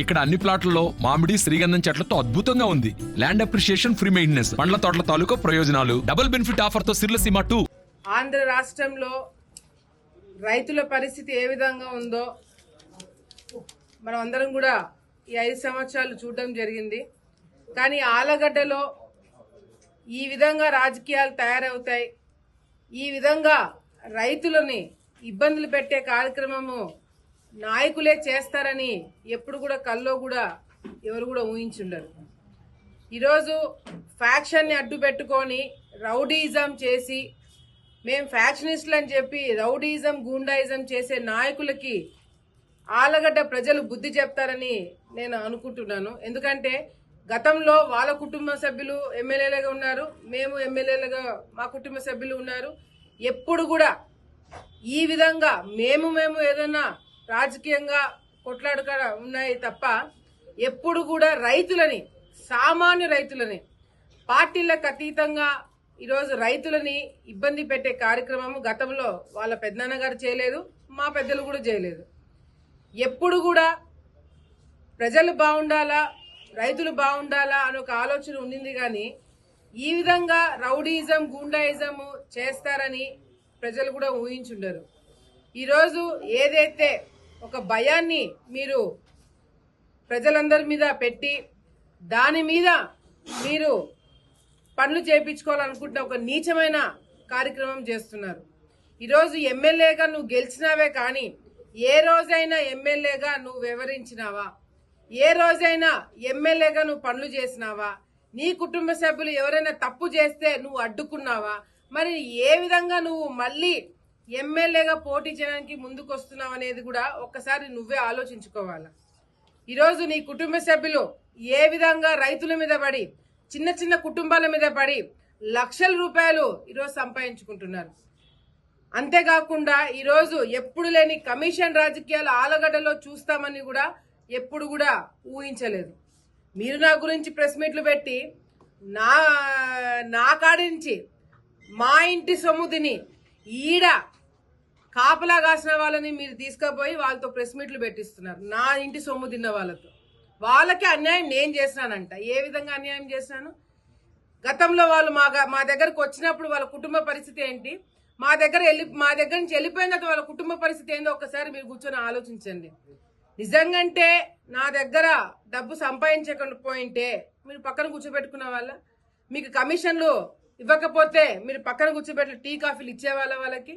ఇక్కడ అన్ని ప్లాట్లలో మామిడి శ్రీగంధం చెట్లతో అద్భుతంగా ఉంది. ల్యాండ్ అప్రిషియేషన్, ఫ్రీ మెయింటెనెన్స్, పండ్ల తోటల తాలూకా ప్రయోజనాలు, డబుల్ బెనిఫిట్ ఆఫర్ తో సిర్లసీమ 2. ఆంధ్ర రాష్ట్రంలో రైతుల పరిస్థితి ఏ విధంగా ఉందో మనం అందరం కూడా ఈ 5 సంవత్సరాలు చూడడం జరిగింది. కానీ ఆలగడ్డలో ఈ విధంగా రాజకీయాలు తయారవుతాయి, ఈ విధంగా రైతులని ఇబ్బందులు పెట్టే కార్యక్రమము నాయకులే చేస్తారని ఎప్పుడు కూడా కల్లో కూడా ఎవరు కూడా ఊహించుండరు. ఈరోజు ఫ్యాక్షన్ని అడ్డు పెట్టుకొని రౌడీయిజం చేసి మేము ఫ్యాక్షనిస్టులు అని చెప్పి రౌడీయిజం, గూండాయిజం చేసే నాయకులకి ఆలగడ్డ ప్రజలు బుద్ధి చెప్తారని నేను అనుకుంటున్నాను. ఎందుకంటే గతంలో వాళ్ళ కుటుంబ సభ్యులు ఎమ్మెల్యేలుగా ఉన్నారు, మేము ఎమ్మెల్యేలుగా మా కుటుంబ సభ్యులు ఉన్నారు. ఎప్పుడు కూడా ఈ విధంగా మేము ఏదైనా రాజకీయంగా కొట్లాడుక ఉన్నాయి తప్ప ఎప్పుడు కూడా రైతులని, సామాన్య రైతులని, పార్టీలకు అతీతంగా ఈరోజు రైతులని ఇబ్బంది పెట్టే కార్యక్రమం గతంలో వాళ్ళ పెద్దనాన్నగారు చేయలేదు, మా పెద్దలు కూడా చేయలేదు. ఎప్పుడు కూడా ప్రజలు బాగుండాలా, రైతులు బాగుండాలా అని ఒక ఆలోచన ఉండింది. కానీ ఈ విధంగా రౌడీయిజం, గూండాయిజం చేస్తారని ప్రజలు కూడా ఊహించుండరు. ఈరోజు ఏదైతే ఒక భయాన్ని మీరు ప్రజలందరి మీద పెట్టి దాని మీద మీరు పనులు చేయించుకోవాలనుకుంటున్న ఒక నీచమైన కార్యక్రమం చేస్తున్నారు. ఈరోజు ఎమ్మెల్యేగా నువ్వు గెలిచినావే కానీ ఏ రోజైనా ఎమ్మెల్యేగా నువ్వు వివరించినావా? ఏ రోజైనా ఎమ్మెల్యేగా నువ్వు పనులు చేసినావా? నీ కుటుంబ సభ్యులు ఎవరైనా తప్పు చేస్తే నువ్వు అడ్డుకున్నావా? మరి ఏ విధంగా నువ్వు మళ్ళీ ఎమ్మెల్యేగా పోటీ చేయడానికి ముందుకు వస్తున్నావు అనేది కూడా ఒక్కసారి నువ్వే ఆలోచించుకోవాలా. ఈరోజు నీ కుటుంబ సభ్యులు ఏ విధంగా రైతుల మీద పడి, చిన్న చిన్న కుటుంబాల మీద పడి లక్షల రూపాయలు ఈరోజు సంపాదించుకుంటున్నారు. అంతేకాకుండా ఈరోజు ఎప్పుడు లేని కమిషన్ రాజకీయాలు ఆలగడ్డలో చూస్తామని కూడా ఎప్పుడు కూడా ఊహించలేదు. మీరు నా గురించి ప్రెస్ మీట్లు పెట్టి నా కాడి నుంచి మా ఇంటి సొమ్ము తిని ఈడ కాపలా కాసిన వాళ్ళని మీరు తీసుకుపోయి వాళ్ళతో ప్రెస్ మీట్లు పెట్టిస్తున్నారు. నా ఇంటి సొమ్ము తిన్న వాళ్ళకి అన్యాయం నేను చేసినానంట. ఏ విధంగా అన్యాయం చేసినాను? గతంలో వాళ్ళు మా దగ్గరకు వచ్చినప్పుడు వాళ్ళ కుటుంబ పరిస్థితి ఏంటి, మా దగ్గర నుంచి వెళ్ళిపోయిన తర్వాత వాళ్ళ కుటుంబ పరిస్థితి ఏందో ఒక్కసారి మీరు కూర్చొని ఆలోచించండి. నిజంగంటే నా దగ్గర డబ్బు సంపాదించకపోయింటే మీరు పక్కన కూర్చోబెట్టుకున్న వాళ్ళ, మీకు కమిషన్లు ఇవ్వకపోతే మీరు పక్కన కూర్చోబెట్టి టీ కాఫీలు ఇచ్చేవాళ్ళ వాళ్ళకి.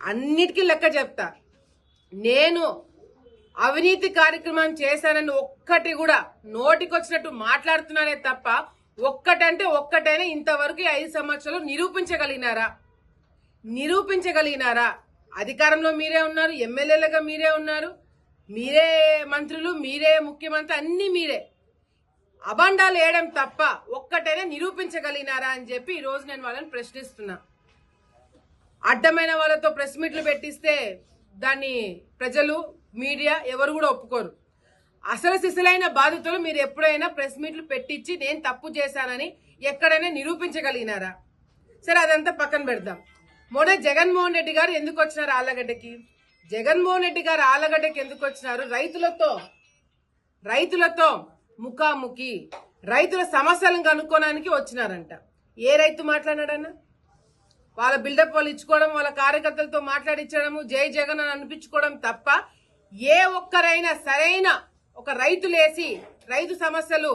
అన్నిటికీ లెక్క చెప్తా. నేను అవినీతి కార్యక్రమం చేశానని ఒక్కటి కూడా నోటికొచ్చినట్టు మాట్లాడుతున్నానే తప్ప ఒక్కటైనా ఇంతవరకు 5 సంవత్సరాలు నిరూపించగలిగినారా? అధికారంలో మీరే ఉన్నారు, ఎమ్మెల్యేలుగా మీరే ఉన్నారు, మీరే మంత్రులు, మీరే ముఖ్యమంత్రి, అన్ని మీరే. అబండాలు వేయడం తప్ప ఒక్కటైనా నిరూపించగలిగినారా అని చెప్పి ఈ రోజు నేను వాళ్ళని ప్రశ్నిస్తున్నా. అడ్డమైన వాళ్ళతో ప్రెస్ మీట్లు పెట్టిస్తే దాన్ని ప్రజలు, మీడియా ఎవరు కూడా ఒప్పుకోరు. అసలు సిసలైన బాధితులు మీరు ఎప్పుడైనా ప్రెస్ మీట్లు పెట్టించి నేను తప్పు చేశానని ఎక్కడైనా నిరూపించగలిగినారా? సరే, అదంతా పక్కన పెడదాం. మొన్న జగన్మోహన్ రెడ్డి గారు ఎందుకు వచ్చినారు ఆలగడ్డకి? జగన్మోహన్ రెడ్డి గారు ఆలగడ్డకి ఎందుకు వచ్చినారు? రైతులతో ముఖాముఖి, రైతుల సమస్యలను కనుక్కోవడానికి వచ్చినారంట. ఏ రైతు మాట్లాడాడన్నా? వాళ్ళ బిల్డప్ వాళ్ళు ఇచ్చుకోవడం, వాళ్ళ కార్యకర్తలతో మాట్లాడించడము, జై జగన్ అని అనిపించుకోవడం తప్ప ఏ ఒక్కరైనా సరైన ఒక రైతులేసి రైతు సమస్యలు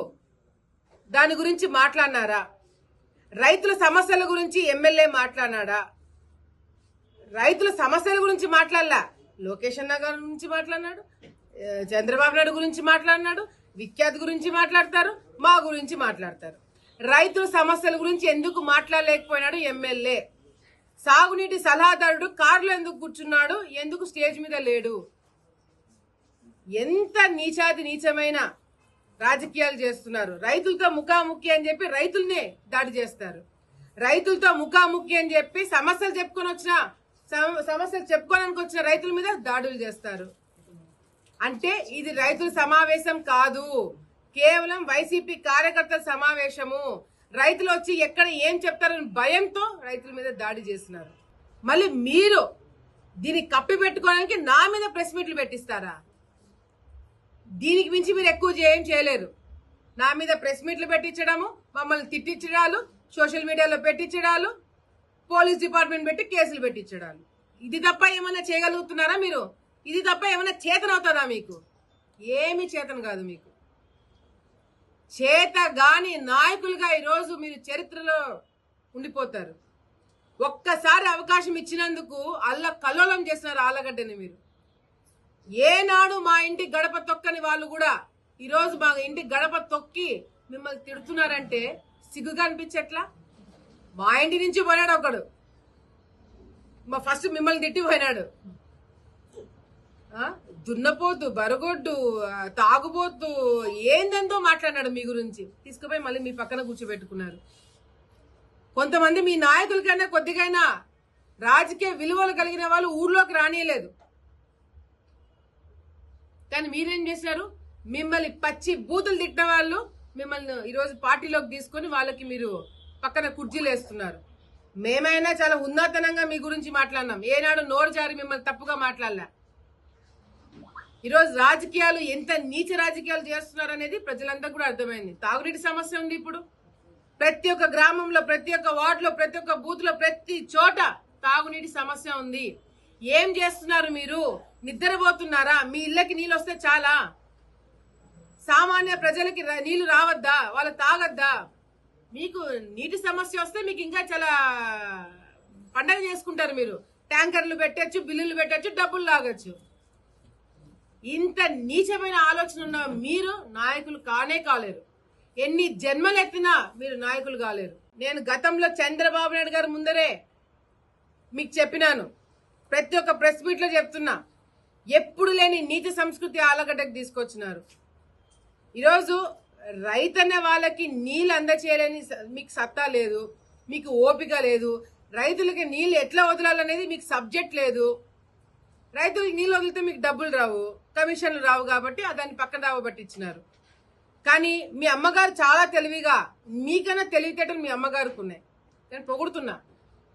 దాని గురించి మాట్లాడినారా? రైతుల సమస్యల గురించి ఎమ్మెల్యే మాట్లాడినాడా? రైతుల సమస్యల గురించి మాట్లాడలా. లోకేష్ అన్న గారి గురించి మాట్లాడినాడు, చంద్రబాబు నాయుడు గురించి మాట్లాడినాడు, విఖ్యాత్ గురించి మాట్లాడతారు, మా గురించి మాట్లాడతారు. రైతుల సమస్యల గురించి ఎందుకు మాట్లాడలేకపోయినాడు ఎమ్మెల్యే? సాగునీటి సలహాదారుడు కారులో ఎందుకు కూర్చున్నాడు? ఎందుకు స్టేజ్ మీద లేడు? ఎంత నీచమైన రాజకీయాలు చేస్తున్నారు. రైతులతో ముఖాముఖి అని చెప్పి రైతుల్నే దాడి చేస్తారు. రైతులతో ముఖాముఖి అని చెప్పి సమస్యలు చెప్పుకోవడానికి వచ్చిన రైతుల మీద దాడులు చేస్తారు. అంటే ఇది రైతుల సమావేశం కాదు, కేవలం వైసీపీ కార్యకర్తల సమావేశము. రైతులు వచ్చి ఎక్కడ ఏం చెప్తారని భయంతో రైతుల మీద దాడి చేస్తున్నారు. మళ్ళీ మీరు దీన్ని కప్పి పెట్టుకోవడానికి నా మీద ప్రెస్ మీట్లు పెట్టిస్తారా? దీనికి మించి మీరు ఎక్కువ ఏం చేయలేరు. నా మీద ప్రెస్ మీట్లు పెట్టించడము, మమ్మల్ని తిట్టించడాలు, సోషల్ మీడియాలో పెట్టించడాలు, పోలీస్ డిపార్ట్మెంట్ పెట్టి కేసులు పెట్టించడాలు. ఇది తప్ప ఏమైనా చేయగలుగుతున్నారా మీరు? ఇది తప్ప ఏమైనా చేతనవుతుందా మీకు? ఏమీ చేతన కాదు మీకు. చేతగాని నాయకులుగా ఈరోజు మీరు చరిత్రలో ఉండిపోతారు. ఒక్కసారి అవకాశం ఇచ్చినందుకు కల్లోలం చేస్తున్నారు ఆలగడ్డని మీరు. ఏనాడు మా ఇంటి గడప తొక్కని వాళ్ళు కూడా ఈరోజు మా ఇంటి గడప తొక్కి మిమ్మల్ని తిడుతున్నారంటే సిగ్గుగా అనిపించట్లా? మా ఇంటి నుంచి పోయినాడు ఒకడు, ఫస్ట్ మిమ్మల్ని తిట్టి పోయినాడు. దున్నపోతు, బరగొడ్డు, తాగుబోతు, ఏందంతో మాట్లాడినాడు మీ గురించి. తీసుకుపోయి మళ్ళీ మీ పక్కన కూర్చోబెట్టుకున్నారు. కొంతమంది మీ నాయకులకైనా కొద్దిగైనా రాజకీయ విలువలు కలిగిన వాళ్ళు ఊర్లోకి రానియలేదు. కానీ మీరేం చేశారు? మిమ్మల్ని పచ్చి బూతులు తిట్టిన వాళ్ళు మిమ్మల్ని ఈరోజు పార్టీలోకి తీసుకొని వాళ్ళకి మీరు పక్కన కుర్చీలు వేస్తున్నారు. మేమైనా చాలా ఉన్నతనంగా మీ గురించి మాట్లాడినాం. ఏనాడు నోరు జారి మిమ్మల్ని తప్పుగా మాట్లాడలే. ఈరోజు రాజకీయాలు ఎంత నీచ రాజకీయాలు చేస్తున్నారు అనేది ప్రజలంతా కూడా అర్థమైంది. తాగునీటి సమస్య ఉంది ఇప్పుడు. ప్రతి ఒక్క గ్రామంలో, ప్రతి ఒక్క వార్డులో, ప్రతి ఒక్క బూత్ లో, ప్రతి చోట తాగునీటి సమస్య ఉంది. ఏం చేస్తున్నారు మీరు? నిద్రపోతున్నారా? మీ ఇళ్ళకి నీళ్ళు వస్తే చాలా? సామాన్య ప్రజలకి నీళ్లు రావద్దా? వాళ్ళు తాగద్దా? మీకు నీటి సమస్య వస్తే మీకు ఇంకా చాలా పండగ చేసుకుంటారు మీరు. ట్యాంకర్లు పెట్టచ్చు, బిల్లులు పెట్టచ్చు, డబ్బులు లాగచ్చు. ఇంత నీచమైన ఆలోచన ఉన్న మీరు నాయకులు కానే కాలేరు. ఎన్ని జన్మలు ఎత్తినా మీరు నాయకులు కాలేరు. నేను గతంలో చంద్రబాబు నాయుడు గారు ముందరే మీకు చెప్పినాను, ప్రతి ఒక్క ప్రెస్ మీట్ లో చెప్తున్నా, ఎప్పుడు లేని నీచ సంస్కృతి ఆలగడ్డకు తీసుకొచ్చినారు. ఈరోజు రైతన్న వాళ్ళకి నీళ్ళు అందచేయలేని మీకు సత్తా లేదు, మీకు ఓపిక లేదు. రైతులకి నీళ్ళు ఎట్లా వదలాలనేది మీకు సబ్జెక్ట్ లేదు. రైతులకి నీళ్ళు వదిలితే మీకు డబ్బులు రావు, కమిషన్లు రావు, కాబట్టి దాన్ని పక్కన రావబట్టించినారు. కానీ మీ అమ్మగారు చాలా తెలివిగా, మీకన్నా తెలివితేటలు మీ అమ్మగారికి ఉన్నాయి. నేను పొగుడుతున్నా,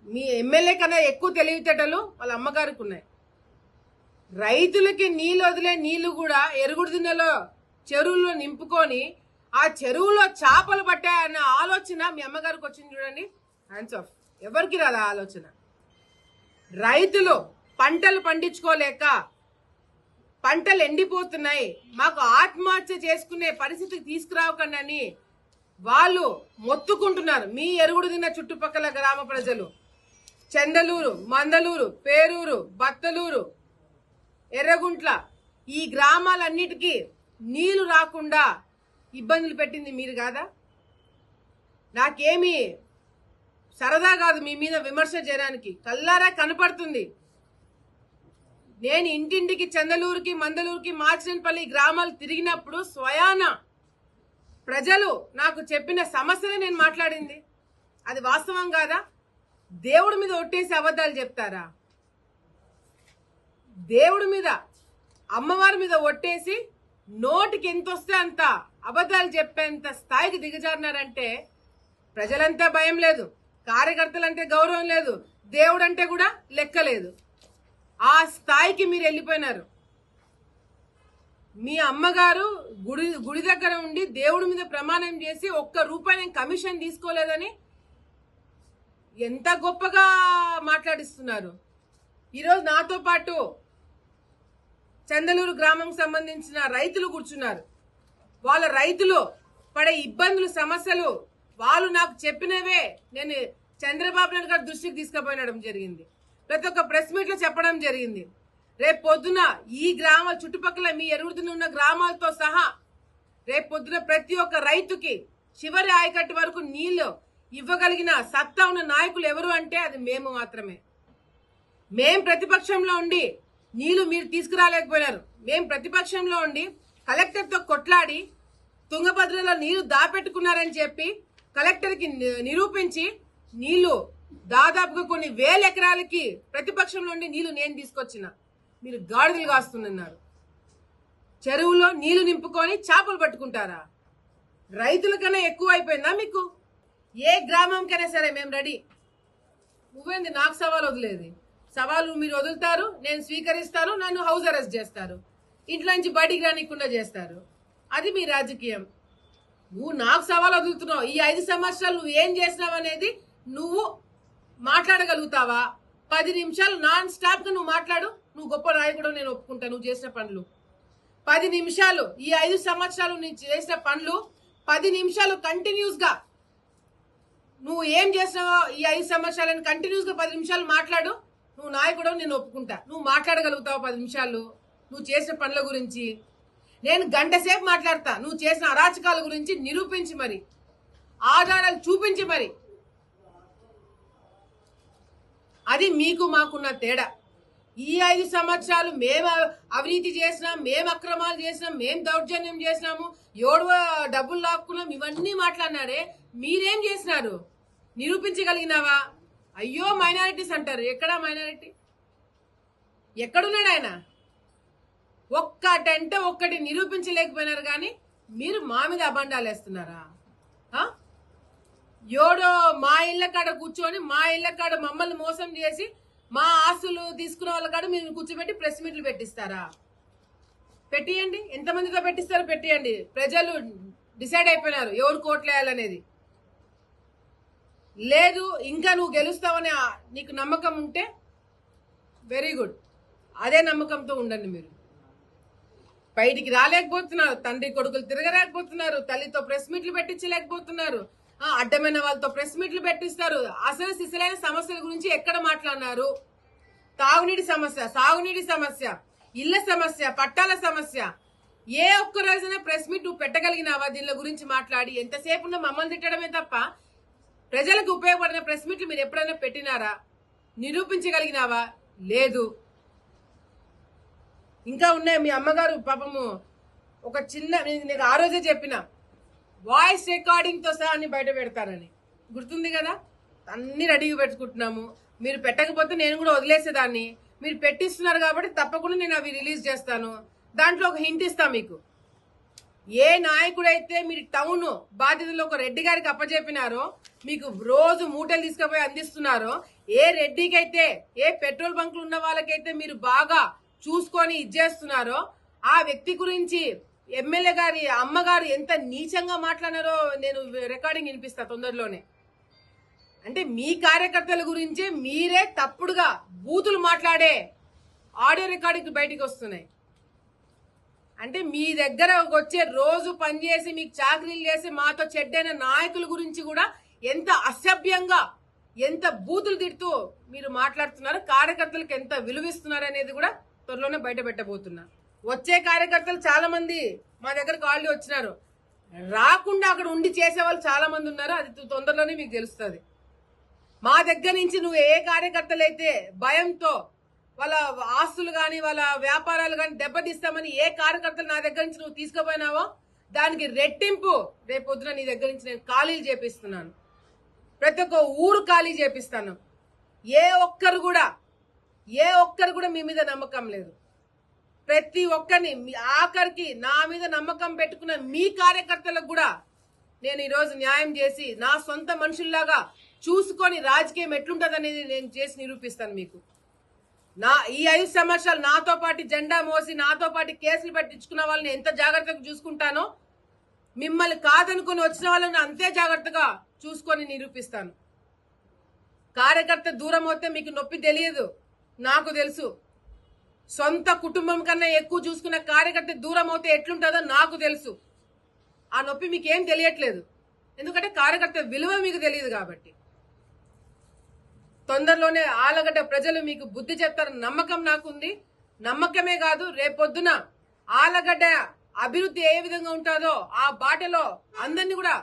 మీ ఎమ్మెల్యే కన్నా ఎక్కువ తెలివితేటలు వాళ్ళ అమ్మగారికి ఉన్నాయి. రైతులకి నీళ్ళు వదిలే నీళ్లు కూడా ఎరుగుడు దిన్నెలో చెరువుల్లో నింపుకొని ఆ చెరువులో చేపలు పట్టాయన్న ఆలోచన మీ అమ్మగారికి వచ్చింది చూడండి. Hands of. ఎవరికి రాదా ఆలోచన? రైతులు పంటలు పండించుకోలేక పంటలు ఎండిపోతున్నాయి, మాకు ఆత్మహత్య చేసుకునే పరిస్థితికి తీసుకురావకండి వాళ్ళు మొత్తుకుంటున్నారు. మీ ఎరుగుడు తిన్న చుట్టుపక్కల గ్రామ ప్రజలు, చందలూరు, మందలూరు, పేరూరు, బత్తలూరు, ఎర్రగుంట్ల, ఈ గ్రామాలన్నిటికీ నీళ్లు రాకుండా ఇబ్బందులు పెట్టింది మీరు కాదా? నాకేమీ సరదా కాదు మీ మీద విమర్శ చేయడానికి, కల్లారా కనపడుతుంది. నేను ఇంటింటికి, చందలూరుకి, మందలూరుకి, మార్చినపల్లి గ్రామాలు తిరిగినప్పుడు స్వయాన ప్రజలు నాకు చెప్పిన సమస్యనే నేను మాట్లాడింది. అది వాస్తవం కాదా? దేవుడి మీద ఒట్టేసి అబద్ధాలు చెప్తారా? దేవుడి మీద, అమ్మవారి మీద ఒట్టేసి నోటికి ఎంత వస్తే అంత అబద్ధాలు చెప్పేంత స్థాయికి దిగజారినారంటే ప్రజలంతా భయం లేదు, కార్యకర్తలంటే గౌరవం లేదు, దేవుడు అంటే కూడా లెక్క లేదు. ఆ స్థాయికి మీరు వెళ్ళిపోయినారు. మీ అమ్మగారు గుడి దగ్గర ఉండి దేవుడి మీద ప్రమాణం చేసి ₹1 నేను కమిషన్ తీసుకోలేదని ఎంత గొప్పగా మాట్లాడిస్తున్నారు. ఈరోజు నాతో పాటు చందలూరు గ్రామం సంబంధించిన రైతులు కూర్చున్నారు. వాళ్ళ రైతులు పడే ఇబ్బందులు, సమస్యలు వాళ్ళు నాకు చెప్పినవే నేను చంద్రబాబు నాయుడు గారి దృష్టికి తీసుకుపోయినడం జరిగింది. ప్రతి ఒక్క ప్రెస్ మీట్ లో చెప్పడం జరిగింది. రేపు పొద్దున ఈ గ్రామాల చుట్టుపక్కల మీ ఎరుగుతున్న ఉన్న గ్రామాలతో సహా రేపు పొద్దున ప్రతి ఒక్క రైతుకి చివరి ఆయకట్టు వరకు నీళ్లు ఇవ్వగలిగిన సత్తా ఉన్న నాయకులు ఎవరు అంటే అది మేము మాత్రమే. మేం ప్రతిపక్షంలో ఉండి నీళ్లు మీరు తీసుకురాలేకపోయినారు. మేం ప్రతిపక్షంలో ఉండి కలెక్టర్తో కొట్లాడి తుంగభద్రలో నీళ్లు దాపెట్టుకున్నారని చెప్పి కలెక్టర్కి నిరూపించి నీళ్లు దాదాపుగా కొన్ని 1000 ఎకరాలకి ప్రతిపక్షంలో ఉండి నీళ్లు నేను తీసుకొచ్చిన. మీరు గాడిదలు కాస్తున్నారు. చెరువులో నీళ్లు నింపుకొని చేపలు పట్టుకుంటారా? రైతుల కన్నా ఎక్కువ అయిపోయిందా మీకు? ఏ గ్రామంకైనా సరే మేము రెడీ. నువ్వేంది నాకు సవాల్ వదిలేది? సవాలు మీరు వదులుతారు, నేను స్వీకరిస్తాను, నన్ను హౌస్ అరెస్ట్ చేస్తారు. ఇంట్లో నుంచి బయటికి రానికుండా చేస్తారు. అది మీ రాజకీయం. నువ్వు నాకు సవాల్ వదులుతున్నావు. ఈ 5 సంవత్సరాలు నువ్వు ఏం చేసినావు అనేది నువ్వు మాట్లాడగలుగుతావా? 10 నిమిషాలు నాన్ స్టాప్ గా నువ్వు మాట్లాడు. నువ్వు గొప్ప నాయకుడు, నేను ఒప్పుకుంటా. నువ్వు చేసిన పనులు 10 నిమిషాలు, ఈ 5 సంవత్సరాలు నువ్వు చేసిన పనులు 10 నిమిషాలు కంటిన్యూస్ గా నువ్వు ఏం చేసినావో ఈ 5 సంవత్సరాలను కంటిన్యూస్ గా 10 నిమిషాలు మాట్లాడు. నువ్వు నాయకుడు, నేను ఒప్పుకుంటా. నువ్వు మాట్లాడగలుగుతావు 10 నిమిషాలు నువ్వు చేసిన పనుల గురించి. నేను గంట సేపు మాట్లాడతా నువ్వు చేసిన అరాచకాల గురించి. నిరూపించి మరి, ఆధారాలు చూపించి మరి. అది మీకు మాకున్న తేడా. ఈ 5 సంవత్సరాలు మేము అవినీతి చేసినాం, మేము అక్రమాలు చేసినాం, మేము దౌర్జన్యం చేసినాము, ఎవడో డబ్బులు లాక్కున్నాం, ఇవన్నీ మాట్లాడినారే. మీరేం చేసినారు? నిరూపించగలిగినావా? అయ్యో మైనారిటీస్ అంటారు. ఎక్కడా మైనారిటీ? ఎక్కడున్నాడు ఆయన? ఒక్కటంటే ఒక్కటి నిరూపించలేకపోయినారు. కానీ మీరు మా మీద అబండాలు వేస్తున్నారా? ఎవడో మా ఇళ్ళ కాడ కూర్చొని మా ఇళ్ళ కాడ మమ్మల్ని మోసం చేసి మా ఆస్తులు తీసుకున్న వాళ్ళ కాడ మీరు కూర్చోబెట్టి ప్రెస్ మీట్లు పెట్టిస్తారా? పెట్టియండి. ఎంతమందితో పెట్టిస్తారో పెట్టియండి. ప్రజలు డిసైడ్ అయిపోయినారు ఎవరు కోట్లు వేయాలనేది. లేదు ఇంకా నువ్వు గెలుస్తావని నీకు నమ్మకం ఉంటే వెరీ గుడ్. అదే నమ్మకంతో ఉండండి. మీరు బయటికి రాలేకపోతున్నారు, తండ్రి కొడుకులు తిరగలేకపోతున్నారు, తల్లితో ప్రెస్ మీట్లు పెట్టించలేకపోతున్నారు, అడ్డమైన వాళ్ళతో ప్రెస్ మీట్లు పెట్టిస్తారు. అసలు సిసలైన సమస్యల గురించి ఎక్కడ మాట్లాడినారు? తాగునీటి సమస్య, సాగునీటి సమస్య, ఇళ్ల సమస్య, పట్టాల సమస్య. ఏ ఒక్క రోజున ప్రెస్ మీట్ నువ్వు పెట్టగలిగినావా? దీనిల గురించి మాట్లాడి ఎంతసేపు ఉన్న మమ్మల్ని తిట్టడమే తప్ప ప్రజలకు ఉపయోగపడిన ప్రెస్ మీట్లు మీరు ఎప్పుడైనా పెట్టినారా? నిరూపించగలిగినావా? లేదు. ఇంకా ఉన్నాయి. మీ అమ్మగారు పాపము ఒక చిన్న, నేను ఆ రోజే చెప్పిన, వాయిస్ రికార్డింగ్ తో సహా అన్ని బయట పెడతారని గుర్తుంది కదా? అన్ని రెడీగా పెట్టుకుంటున్నాము. మీరు పెట్టకపోతే నేను కూడా వదిలేసేదాన్ని. మీరు పెట్టిస్తున్నారు కాబట్టి తప్పకుండా నేను అవి రిలీజ్ చేస్తాను. దాంట్లో ఒక హింట్ ఇస్తా మీకు. ఏ నాయకుడైతే మీరు టౌన్ బాధ్యతలో ఒక రెడ్డి గారికి అప్పచెప్పినారో, మీకు రోజు మూటలు తీసుకుపోయి అందిస్తున్నారో, ఏ రెడ్డికి అయితే, ఏ పెట్రోల్ బంకులు ఉన్న వాళ్ళకైతే మీరు బాగా చూసుకొని ఇచ్చేస్తున్నారో, ఆ వ్యక్తి గురించి ఎమ్మెల్యే గారి అమ్మగారు ఎంత నీచంగా మాట్లాడారో నేను రికార్డింగ్ వినిపిస్తా తొందరలోనే. అంటే మీ కార్యకర్తల గురించే మీరే తప్పుడుగా బూతులు మాట్లాడే ఆడియో రికార్డింగ్ బయటికి వస్తున్నాయి. అంటే మీ దగ్గర వచ్చే రోజు పనిచేసి మీకు చాకరీలు చేసి మాతో చెడ్డైన నాయకుల గురించి కూడా ఎంత అసభ్యంగా, ఎంత బూతులు తిడుతూ మీరు మాట్లాడుతున్నారు, కార్యకర్తలకు ఎంత విలువిస్తున్నారు అనేది కూడా త్వరలోనే బయట పెట్టబోతున్నా. వచ్చే కార్యకర్తలు చాలా మంది మా దగ్గరకు ఆల్రెడీ వచ్చినారు. రాకుండా అక్కడ ఉండి చేసే వాళ్ళు చాలా మంది ఉన్నారు. అది తొందరలోనే మీకు తెలుస్తుంది. మా దగ్గర నుంచి నువ్వు ఏ కార్యకర్తలు అయితే భయంతో వాళ్ళ ఆస్తులు కానీ వాళ్ళ వ్యాపారాలు కానీ దెబ్బతీస్తామని ఏ కార్యకర్తలు నా దగ్గర నుంచి నువ్వు తీసుకుపోయినావో దానికి రెట్టింపు రేపొద్దున నీ దగ్గర నుంచి నేను ఖాళీలు చేపిస్తున్నాను. ప్రతి ఒక్క ఊరు ఖాళీ చేపిస్తాను. ఏ ఒక్కరు కూడా మీ మీద నమ్మకం లేదు. ప్రతి ఒక్కరిని ఆఖరికి నా మీద నమ్మకం పెట్టుకున్న మీ కార్యకర్తలకు కూడా నేను ఈరోజు న్యాయం చేసి నా సొంత మనుషుల్లాగా చూసుకొని రాజకీయం ఎట్లుంటదనేది నేను చేసి నిరూపిస్తాను మీకు. ఈ 5 సంవత్సరాలు నాతో పాటు జెండా మోసి నాతో పాటు కేసులు పెట్టించుకున్న వాళ్ళని ఎంత జాగ్రత్తగా చూసుకుంటానో, మిమ్మల్ని కాదనుకుని వచ్చిన వాళ్ళని అంతే జాగ్రత్తగా చూసుకొని నిరూపిస్తాను. కార్యకర్త దూరం అవుతే మీకు నొప్పి తెలియదు, నాకు తెలుసు. సొంత కుటుంబం కన్నా ఎక్కువ చూసుకున్న కార్యకర్త దూరం అవుతే ఎట్లుంటుందో నాకు తెలుసు. ఆ నొప్పి మీకేం తెలియట్లేదు, ఎందుకంటే కార్యకర్త విలువ మీకు తెలియదు కాబట్టి. తొందరలోనే ఆలగడ్డ ప్రజలు మీకు బుద్ధి చెప్తారని నమ్మకం నాకుంది. నమ్మకమే కాదు, రేపొద్దున ఆలగడ్డ అభివృద్ధి ఏ విధంగా ఉంటుందో ఆ బాటలో అందరినీ కూడా,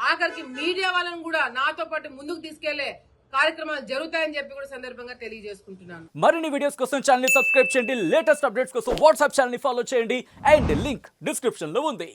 ఆఖరికి మీడియా వాళ్ళని కూడా నాతో పాటు ముందుకు తీసుకెళ్లే కార్యక్రమాలు జరుగుతాయని చెప్పి కూడా సందర్భంగా తెలియజేసుకుంటున్నాను. మరిన్ని వీడియోస్ కోసం ఛానల్ ని సబ్స్క్రైబ్ చేయండి. లేటెస్ట్ అప్డేట్స్ కోసం వాట్సాప్ ఛానల్ ని ఫాలో చేయండి. అండ్ లింక్ డిస్క్రిప్షన్ లో ఉంది.